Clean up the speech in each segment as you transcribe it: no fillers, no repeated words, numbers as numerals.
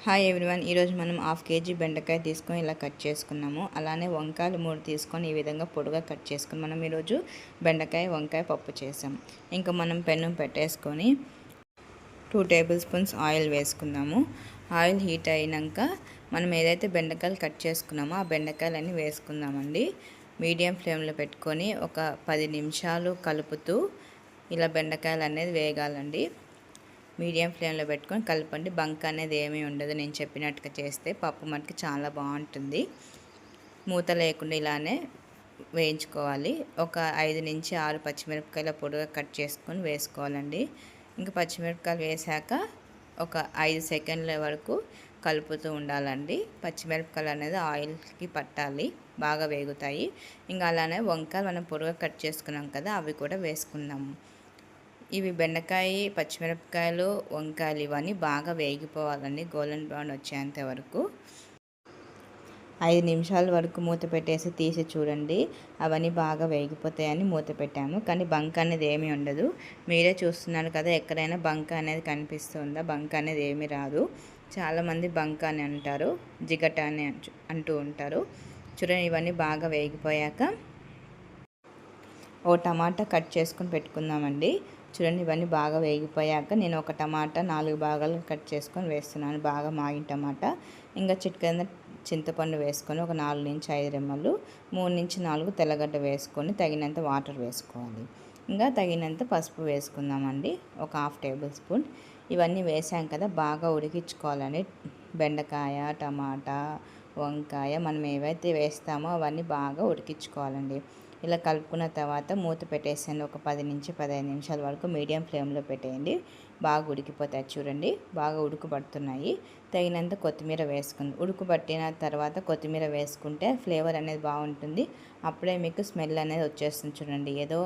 Hi everyone, ఈరోజు మనం half KG బెండకాయ తీసుకొని ఇలా కట్ చేసుకున్నాము. అలానే వంకాయలు 3 తీసుకొని ఈ విధంగా పొడుగా కట్ చేసుకుని మనం ఈరోజు బెండకాయ వంకాయ పప్పు చేసాం. ఇంకా మనం పెనం పెట్టేసుకొని 2 టేబుల్ స్పూన్స్ ఆయిల్ వేసుకుందాము. ఆయిల్ హీట్ అయినాక మనం ఏదైతే బెండకాయలు కట్ చేసుకున్నామో ఆ బెండకాయలన్నీ వేసుకుందామండి. మీడియం ఫ్లేమ్లో పెట్టుకొని ఒక 10 నిమిషాలు కలుపుతూ ఇలా బెండకాయలు అనేది వేగాలండి. మీడియం ఫ్లేమ్లో పెట్టుకొని కలపండి. బంక అనేది ఏమీ ఉండదు. నేను చెప్పినట్టుగా చేస్తే పప్పు మటుకు చాలా బాగుంటుంది. మూత లేకుండా ఇలానే వేయించుకోవాలి. ఒక 5 నుంచి 6 పచ్చిమిరపకాయల పొడిగా కట్ చేసుకొని వేసుకోవాలండి. ఇంకా పచ్చిమిరపకాయలు వేసాక ఒక 5 సెకండ్ల వరకు కలుపుతూ ఉండాలండి. పచ్చిమిరపకాయలు అనేది ఆయిల్కి పట్టాలి, బాగా వేగుతాయి. ఇంకా అలానే వంకాయలు మనం పొడిగా కట్ చేసుకున్నాం కదా, అవి కూడా వేసుకుందాము. ఇవి బెండకాయ, పచ్చిమిరపకాయలు, వంకాయలు ఇవన్నీ బాగా వేగిపోవాలండి. గోల్డెన్ బ్రౌన్ వచ్చేంత వరకు 5 నిమిషాల వరకు మూత పెట్టేసి తీసి చూడండి. అవన్నీ బాగా వేగిపోతాయని మూత పెట్టాము. కానీ బంక అనేది ఏమీ ఉండదు. మీరే చూస్తున్నారు కదా, ఎక్కడైనా బంక అనేది కనిపిస్తుందా? బంక అనేది ఏమీ రాదు. చాలామంది బంక అని అంటారు, జిగట అని అంటూ ఉంటారు. చూడండి, ఇవన్నీ బాగా వేగిపోయాక ఓ టమాటా కట్ చేసుకొని పెట్టుకుందామండి. చూడండి, ఇవన్నీ బాగా వేగిపోయాక నేను ఒక టమాటా 4 భాగాలు కట్ చేసుకొని వేస్తున్నాను. బాగా మాగిన టమాటా. ఇంకా చిటికెన చింతపండు వేసుకొని ఒక 4 నుంచి 5 రెమ్మలు, 3 నుంచి 4 తెల్లగడ్డ వేసుకొని తగినంత వాటర్ వేసుకోవాలి. ఇంకా తగినంత పసుపు వేసుకుందామండి, ఒక 1/2 టేబుల్ స్పూన్. ఇవన్నీ వేసాం కదా, బాగా ఉడికించుకోవాలండి. బెండకాయ, టమాటా, వంకాయ మనం ఏవైతే వేస్తామో అవన్నీ బాగా ఉడికించుకోవాలండి. ఇలా కలుపుకున్న తర్వాత మూత పెట్టేసేయండి. ఒక 10 నుంచి 15 నిమిషాల వరకు మీడియం ఫ్లేమ్లో పెట్టేయండి. బాగా ఉడికిపోతాయి. చూడండి, బాగా ఉడుకుపడుతున్నాయి. తగినంత కొత్తిమీర వేసుకుంది. ఉడుకుపట్టిన తర్వాత కొత్తిమీర వేసుకుంటే ఫ్లేవర్ అనేది బాగుంటుంది. అప్పుడే మీకు స్మెల్ అనేది వచ్చేస్తుంది. చూడండి, ఏదో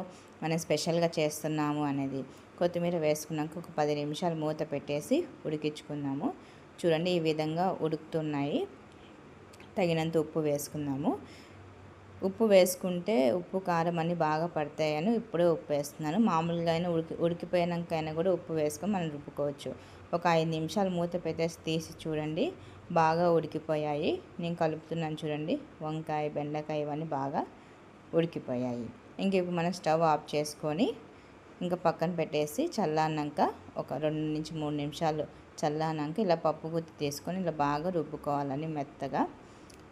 మనం స్పెషల్గా చేస్తున్నాము అనేది. కొత్తిమీర వేసుకున్నాక ఒక 10 నిమిషాలు మూత పెట్టేసి ఉడికించుకుందాము. చూడండి, ఈ విధంగా ఉడుకుతున్నాయి. తగినంత ఉప్పు వేసుకుందాము. ఉప్పు వేసుకుంటే ఉప్పు కారం అన్నీ బాగా పడతాయని ఇప్పుడే ఉప్పు వేస్తున్నాను. మామూలుగా అయినా ఉడికిపోయాకైనా కూడా ఉప్పు వేసుకొని మనం రుబ్బుకోవచ్చు. ఒక 5 నిమిషాలు మూత పెట్టేసి తీసి చూడండి, బాగా ఉడికిపోయాయి. నేను కలుపుతున్నాను చూడండి. వంకాయ, బెండకాయ ఇవన్నీ బాగా ఉడికిపోయాయి. ఇంక ఇప్పుడు మనం స్టవ్ ఆఫ్ చేసుకొని ఇంకా పక్కన పెట్టేసి చల్లారినాక ఒక 2 నుంచి 3 నిమిషాలు చల్లారినాక ఇలా పప్పు గుత్తి తీసుకొని ఇలా బాగా రుబ్బుకోవాలని మెత్తగా.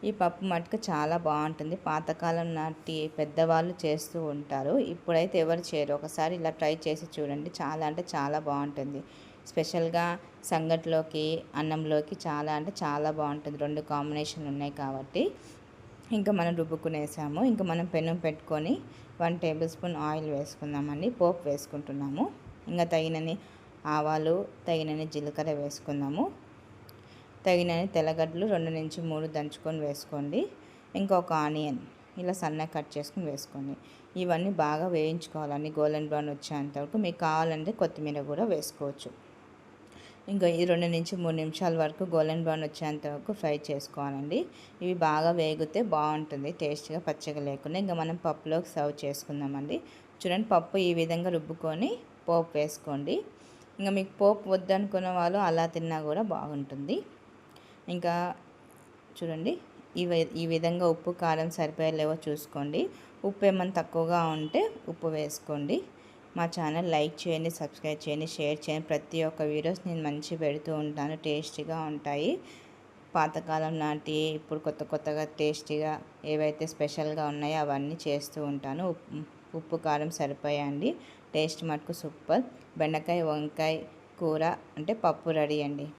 ఈ పప్పు మటుకు చాలా బాగుంటుంది. పాతకాలం నాటి పెద్దవాళ్ళు చేస్తూ ఉంటారు. ఇప్పుడైతే ఎవరు చేయరు. ఒకసారి ఇలా ట్రై చేసి చూడండి. చాలా అంటే చాలా బాగుంటుంది. స్పెషల్గా సంగట్లోకి, అన్నంలోకి చాలా అంటే చాలా బాగుంటుంది. 2 కాంబినేషన్లు ఉన్నాయి కాబట్టి. ఇంకా మనం రుబ్బుకునేసాము. ఇంకా మనం పెనం పెట్టుకొని 1 టేబుల్ స్పూన్ ఆయిల్ వేసుకుందామండి. పోపు వేసుకుంటున్నాము. ఇంకా తగినన్ని ఆవాలు, తగినన్ని జీలకర్ర వేసుకుందాము. తగినన్ని తెల్లగడ్డలు 2 నుంచి 3 దంచుకొని వేసుకోండి. ఇంకొక ఆనియన్ ఇలా సన్నగా కట్ చేసుకొని వేసుకోండి. ఇవన్నీ బాగా వేయించుకోవాలండి, గోల్డెన్ బ్రౌన్ వచ్చేంత వరకు. మీకు కావాలంటే కొత్తిమీర కూడా వేసుకోవచ్చు. ఇంకా ఈ 2 నుంచి 3 నిమిషాల వరకు గోల్డెన్ బ్రౌన్ వచ్చేంత వరకు ఫ్రై చేసుకోవాలండి. ఇవి బాగా వేగితే బాగుంటుంది, టేస్ట్గా పచ్చగా లేకుండా. ఇంకా మనం పప్పులోకి సర్వ్ చేసుకుందామండి. చూడండి, పప్పు ఈ విధంగా రుబ్బుకొని పోపు వేసుకోండి. ఇంకా మీకు పోపు వద్దనుకున్న వాళ్ళు అలా తిన్నా కూడా బాగుంటుంది. ఇంకా చూడండి, ఈ విధంగా ఉప్పు కారం సరిపోయేలేవో చూసుకోండి. ఉప్పు ఏమైనా తక్కువగా ఉంటే ఉప్పు వేసుకోండి. మా ఛానల్ లైక్ చేయండి, సబ్స్క్రైబ్ చేయండి, షేర్ చేయండి. ప్రతి ఒక్క వీడియోస్ నేను మంచి పెడుతూ ఉంటాను, టేస్టీగా ఉంటాయి. పాతకాలం నాటి ఇప్పుడు కొత్తగా టేస్టీగా ఏవైతే స్పెషల్గా ఉన్నాయో అవన్నీ చేస్తూ ఉంటాను. ఉప్పు కారం సరిపోయండి. టేస్ట్ మటుకు సూపర్. బెండకాయ వంకాయ కూర అంటే పప్పు రెడీ అండి.